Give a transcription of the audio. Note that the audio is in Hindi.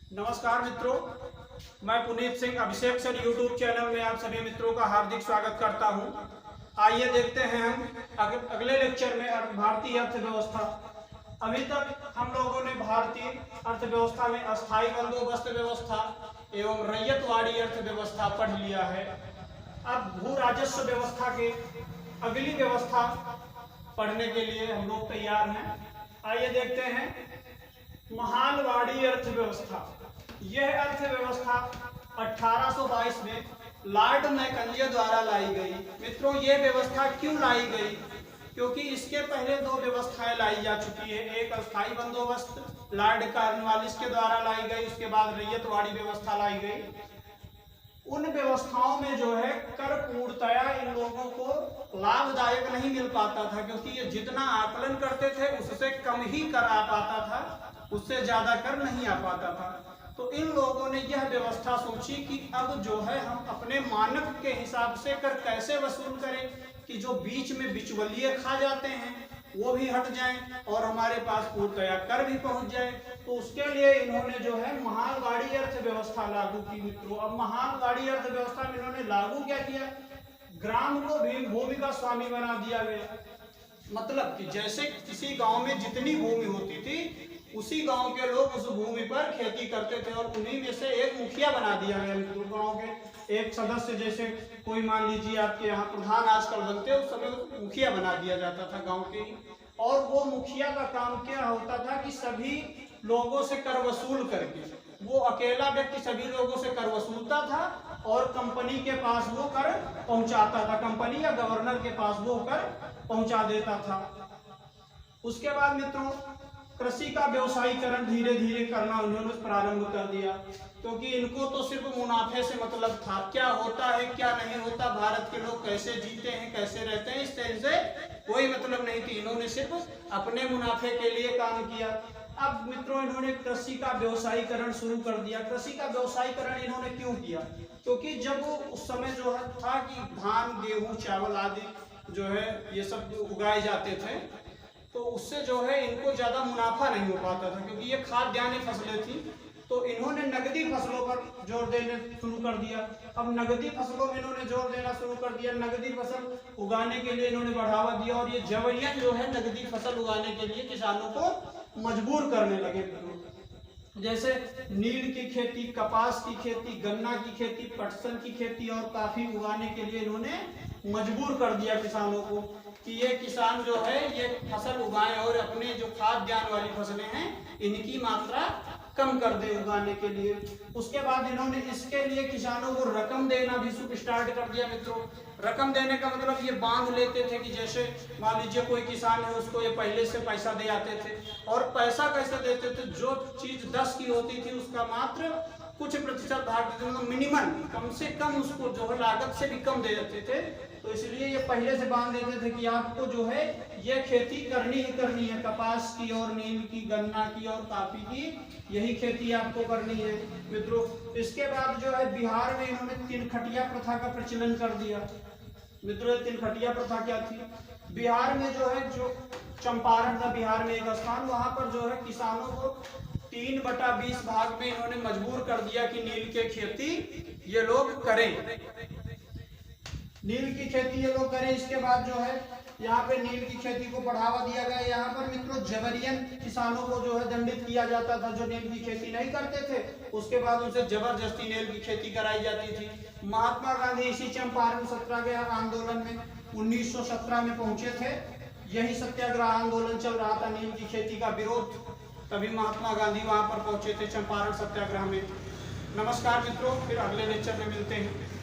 नमस्कार मित्रों, मैं पुनीत सिंह अभिषेक सर यूट्यूब चैनल में आप सभी मित्रों का हार्दिक स्वागत करता हूं। आइए देखते हैं हम अगले लेक्चर में भारतीय अर्थव्यवस्था। अभी तक हम लोगों ने भारतीय अर्थव्यवस्था में अस्थायी बंदोबस्त व्यवस्था एवं रैयतवाड़ी अर्थव्यवस्था पढ़ लिया है। अब भू राजस्व व्यवस्था के अगली व्यवस्था पढ़ने के लिए हम लोग तैयार हैं। आइए देखते हैं महालवाड़ी अर्थव्यवस्था। यह अर्थव्यवस्था 1822 में लॉर्ड मैकेंजी द्वारा लाई गई। मित्रों, यह व्यवस्था क्यों लाई गई? क्योंकि इसके पहले दो व्यवस्थाएं लाई जा चुकी है। एक अस्थायी बंदोबस्त लॉर्ड कॉर्नवालिस के द्वारा लाई गई, उसके बाद रैयतवाड़ी व्यवस्था लाई गई। उन व्यवस्थाओं में जो है कर पूर्णतया इन लोगों को लाभदायक नहीं मिल पाता था, क्योंकि ये जितना आकलन करते थे उससे कम ही कर आ पाता था, उससे ज्यादा कर नहीं आ पाता था। तो इन लोगों ने यह व्यवस्था सोची कि अब जो है हम अपने मानक के हिसाब से कर कैसे वसूल करें कि जो बीच में बिचवलिए खा जाते हैं वो भी हट जाएं और हमारे पास पूर्णतया कर भी पहुंच जाए। तो उसके लिए इन्होंने जो है महालवाड़ी अर्थव्यवस्था लागू की। मित्रों, अब महालवाड़ी अर्थव्यवस्था में इन्होंने लागू क्या किया? ग्राम को भी भूमि का स्वामी बना दिया गया। मतलब कि जैसे किसी गांव में जितनी भूमि होती थी उसी गांव के लोग उस भूमि पर खेती करते थे और उन्हीं में से एक मुखिया बना दिया गया। गांव के एक सदस्य, जैसे कोई मान लीजिए आपके यहाँ प्रधान आजकल बनते हैं, उस समय मुखिया बना दिया जाता था गांव के। और वो मुखिया का काम क्या होता था कि सभी लोगों से कर वसूल करके, वो अकेला व्यक्ति सभी लोगों से कर वसूलता था और कंपनी के पास वो कर पहुंचाता था, कंपनी या गवर्नर के पास वो कर पहुंचा देता था। उसके बाद मित्रों, कृषि का व्यवसायीकरण धीरे धीरे करना उन्होंने प्रारंभ कर दिया, क्योंकि इनको तो सिर्फ मुनाफे से मतलब था। क्या होता है क्या नहीं होता, भारत के लोग कैसे जीते हैं कैसे रहते हैं, इस से कोई मतलब नहीं थी। इन्होंने सिर्फ अपने मुनाफे के लिए काम किया। अब मित्रों, इन्होंने कृषि का व्यवसायीकरण शुरू कर दिया। कृषि का व्यवसायीकरण इन्होंने क्यों किया? क्योंकि जब उस समय जो है था कि धान गेहूं चावल आदि जो है ये सब उगाए जाते थे, तो उससे जो है इनको ज्यादा मुनाफा नहीं हो पाता था, क्योंकि ये खाद्यान्य फसलें थी। तो इन्होंने नगदी फसलों पर जोर देने शुरू कर दिया। अब नगदी फसलों में इन्होंने जोर देना शुरू कर दिया। नगदी फसल उगाने के लिए इन्होंने बढ़ावा दिया और ये जबरियन जो है नगदी फसल उगाने के लिए किसानों को मजबूर करने लगे। जैसे नील की खेती, कपास की खेती, गन्ना की खेती, पटसन की खेती और काफी उगाने के लिए इन्होंने मजबूर कर दिया किसानों को कि ये किसान जो है ये फसल उगाएं और अपने जो खाद्यान्न वाली फसलें हैं इनकी मात्रा कम कर दे उगाने के लिए। उसके बाद इन्होंने इसके लिए किसानों को रकम देना भी स्टार्ट कर दिया। मित्रों, रकम देने का मतलब ये बांध लेते थे कि जैसे मान लीजिए कोई किसान है, उसको ये पहले से पैसा दे आते थे। और पैसा कैसे देते थे? जो चीज 10 की होती थी उसका मात्र कुछ प्रतिशत भाग देते, मतलब मिनिमम, कम से कम उसको जो है लागत से भी कम दे देते थे। तो इसलिए ये पहले से बांध देते थे कि आपको जो है ये खेती करनी ही करनी है, कपास की और नील की, गन्ना की और काफी की, यही खेती आपको करनी है। मित्रों, इसके बाद जो है बिहार में इन्होंने तिनखटिया प्रथा का प्रचलन कर दिया। मित्रों, तिनखटिया प्रथा क्या थी? बिहार में जो है, जो चंपारण था बिहार में एक स्थान, वहां पर जो है किसानों को 3/20 भाग में इन्होंने मजबूर कर दिया कि नील की खेती ये लोग करें, नील की खेती ये लोग करें। इसके बाद जो है यहाँ पे नील की खेती को बढ़ावा दिया गया। यहाँ पर मित्रों जबरियन किसानों को जो है दंडित किया जाता था, जो नील की खेती नहीं करते थे। उसके बाद उनसे जबरदस्ती नील की खेती कराई जाती थी। महात्मा गांधी इसी चंपारण सत्याग्रह आंदोलन में 1917 में पहुंचे थे। यही सत्याग्रह आंदोलन चल रहा था, नील की खेती का विरोध। तभी महात्मा गांधी वहां पर पहुंचे थे चंपारण सत्याग्रह में। नमस्कार मित्रों, फिर अगले लेक्चर में मिलते हैं।